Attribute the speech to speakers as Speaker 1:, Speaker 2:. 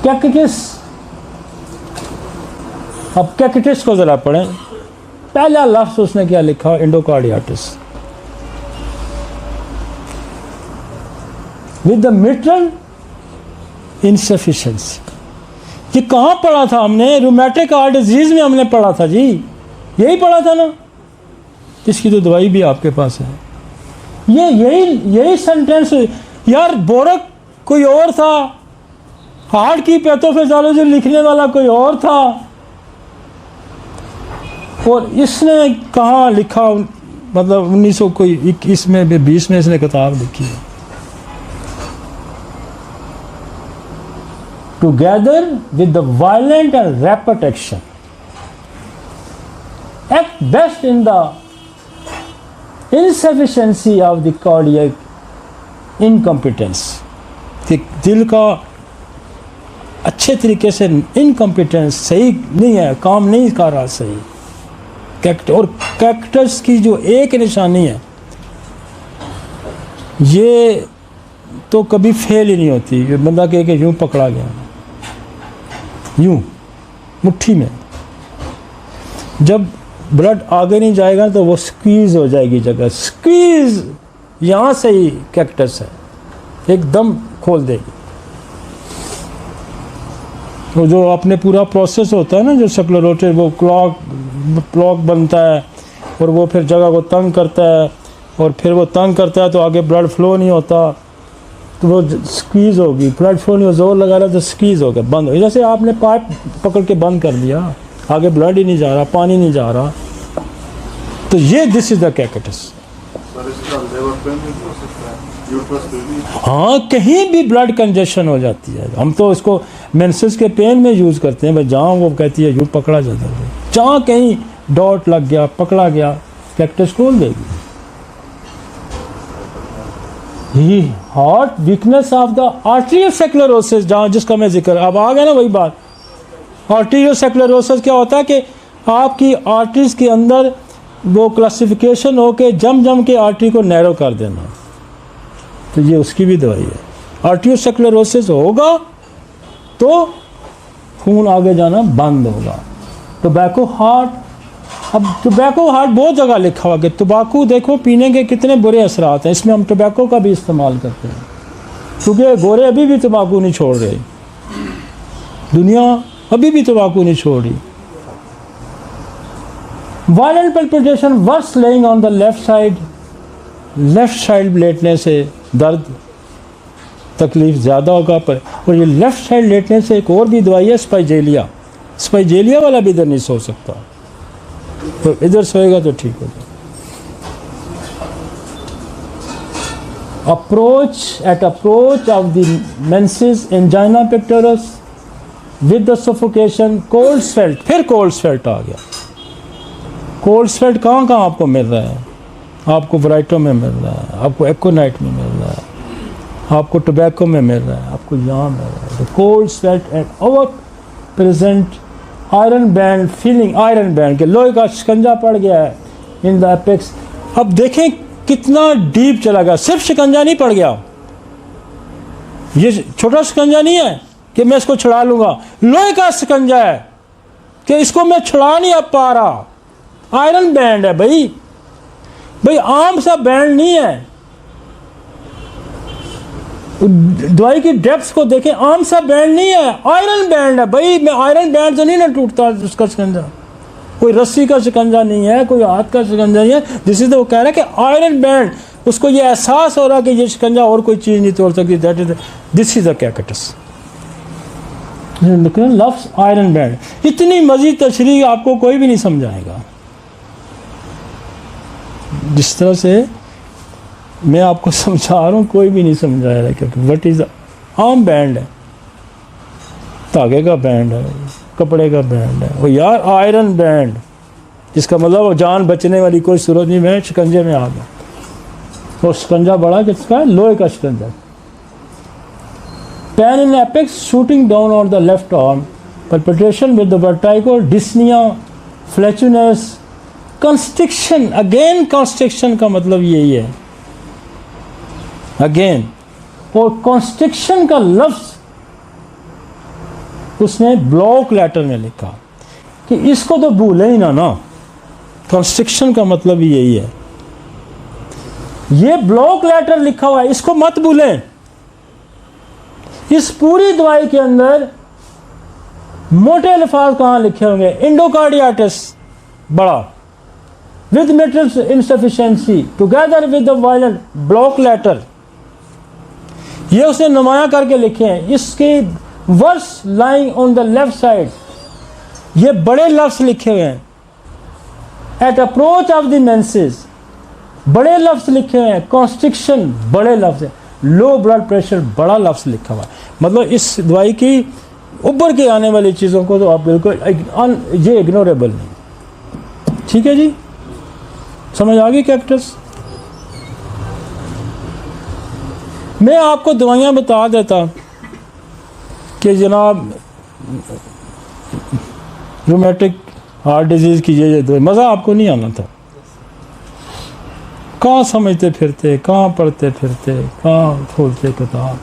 Speaker 1: Cactus, अब cactus को जरा पढ़ें। पहला लफ्ज उसने क्या लिखा, एंडोकार्डियाटिस विद द मिट्रल इनसफिशिएंसी। ये कहाँ पढ़ा था हमने? रूमेटिक हार्ट डिजीज में हमने पढ़ा था जी, यही पढ़ा था ना। इसकी तो दवाई भी आपके पास है। ये यही सेंटेंस यार। बोरक कोई और था, हार्ट की पैथोफिजियोलॉजी लिखने वाला कोई और था, और इसने कहाँ लिखा, मतलब 1921 में 20 में इसने किताब लिखी है। Together with the violent and rapid action act best in the insufficiency of the cardiac incompetence, कि दिल का अच्छे तरीके से इनकम्पिटेंस, सही नहीं है, काम नहीं कर रहा सही। और कैक्टस की जो एक निशानी है, ये तो कभी फेल ही नहीं होती। ये बंदा कह के यूं पकड़ा गया, यूं मुट्ठी में, जब ब्लड आगे नहीं जाएगा तो वो स्क्वीज हो जाएगी जगह। स्क्वीज यहाँ से ही कैक्टस है, एकदम खोल देगी। तो जो अपने पूरा प्रोसेस होता है ना, जो स्क्लेरोटिक, वो क्लॉक बनता है, और वो फिर जगह को तंग करता है, और फिर वो तंग करता है तो आगे ब्लड फ्लो नहीं होता, तो वो स्क्वीज होगी। ब्लड फ्लो नहीं हो, जोर लगा रहा तो स्क्वीज हो गया, बंद हो। जैसे आपने पाइप पकड़ के बंद कर दिया, आगे ब्लड ही नहीं जा रहा, पानी नहीं जा रहा, तो ये दिस इज द कैक्टस। हाँ, कहीं भी ब्लड कंजेशन हो जाती है। हम तो इसको मेंसेस के पेन में यूज़ करते हैं भाई, जहाँ वो कहती है यूँ पकड़ा जाता है, जहाँ कहीं डॉट लग गया, पकड़ा गया, कैक्टस खोल देगी। ही heart weakness of the arteriosclerosis, जहाँ जिसका मैं जिक्र, अब आ गया ना वही बात। आर्टेरियोस्क्लेरोसिस क्या होता है कि आपकी आर्टरीज के अंदर वो क्लासिफिकेशन हो के जम के आर्टरी को नैरो कर देना, तो ये उसकी भी दवाई है। आर्टेरियोस्क्लेरोसिस होगा तो खून आगे जाना बंद होगा। टोबैको हार्ट, अब टोबैको हार्ट बहुत जगह लिखा हुआ कि तंबाकू देखो पीने के कितने बुरे असरात हैं, इसमें हम टोबैको का भी इस्तेमाल करते हैं, क्योंकि गोरे अभी भी तंबाकू नहीं छोड़ रहे, दुनिया अभी भी तंबाकू नहीं छोड़ रही। Violent palpitation worse lying on the left side लेटने से दर्द तकलीफ ज़्यादा होगा पर, और ये लेफ्ट साइड लेटने से एक और भी दवाई है, स्पाइजेलिया। स्पाइजेलिया वाला भी इधर नहीं सो सकता, तो इधर सोएगा तो ठीक हो जाए। Approach of the menses angina pectoris with the suffocation, cold sweat. फिर कोल्ड स्वेल्ट आ गया। कोल्ड स्वेल्ट कहाँ आपको मिल रहा है? आपको वराइटो में मिल रहा है, आपको एक्ोनाइट में मिल रहा है, आपको टोबैको में मिल रहा है, आपको यहाँ मिल रहा है। Cold sweat and over present iron band feeling, iron band के लोहे का शिकंजा पड़ गया है इन द एपेक्स। अब देखें कितना डीप चला गया। सिर्फ शिकंजा नहीं पड़ गया, ये छोटा शिकंजा नहीं है कि मैं इसको छुड़ा लूँगा, लोहे का शिकंजा है कि इसको मैं छुड़ा नहीं अब पा रहा। आयरन बैंड है भाई, आम सा बैंड नहीं है। दवाई की डेप्थ को देखें, आम सा बैंड नहीं है, आयरन बैंड है भाई। मैं आयरन बैंड तो नहीं ना टूटता उसका शिकंजा, कोई रस्सी का शिकंजा नहीं है, कोई हाथ का शिकंजा नहीं है, जिससे तो वो कह रहा है कि आयरन बैंड। उसको ये एहसास हो रहा है कि ये शिकंजा और कोई चीज़ नहीं तोड़ सकती। That is this is the cactus. लफ्ज़ आयरन बैंड, इतनी मजीद तशरीह आपको कोई भी नहीं समझाएगा। जिस तरह से मैं आपको समझा रहा हूँ कोई भी नहीं समझाया रहा, क्योंकि वट इज़ आम बैंड है, धागे का बैंड है, कपड़े का बैंड है। वो यार आयरन बैंड, जिसका मतलब वो जान बचने वाली कोई सूरत नहीं। मैं शिकंजे में आ गया, वो शिकंजा बड़ा किसका है? लोहे का शिकंजा। Pain in apex shooting down on the left arm, palpitation with the vertigo, dyspnea, flatulence, constriction। Again constriction का मतलब यही है, अगेन। और constriction का लफ्ज उसने ब्लॉक लेटर में लिखा कि इसको तो भूलें ही ना। कॉन्स्ट्रिक्शन का मतलब ही यही है। ये ब्लॉक लेटर लिखा हुआ है, इसको मत भूलें। इस पूरी दवाई के अंदर मोटे अल्फाज कहाँ लिखे होंगे? इंडोकार्डियाटिस बड़ा, with mitral insufficiency together with the violent block letter, ये उसने नुमाया करके लिखे हैं। इसके worse lying on the left side, ये बड़े लफ्ज लिखे हुए हैं। At approach of the menses, बड़े लफ्ज लिखे हुए हैं। कॉन्स्ट्रिक्शन बड़े लफ्ज है। लो ब्लड प्रेशर बड़ा लफ्ज लिखा हुआ है। मतलब इस दवाई की उभर के आने वाली चीज़ों को तो आप बिल्कुल ये इग्नोरेबल नहीं। ठीक है जी, समझ आ गई कैप्टस? मैं आपको दवाइयाँ बता देता कि जनाब रूमेटिक हार्ट डिजीज़ की ये दवाई, मज़ा आपको नहीं आना था। कहाँ समझते फिरते, कहाँ पढ़ते फिरते, कहाँ खोलते किताब।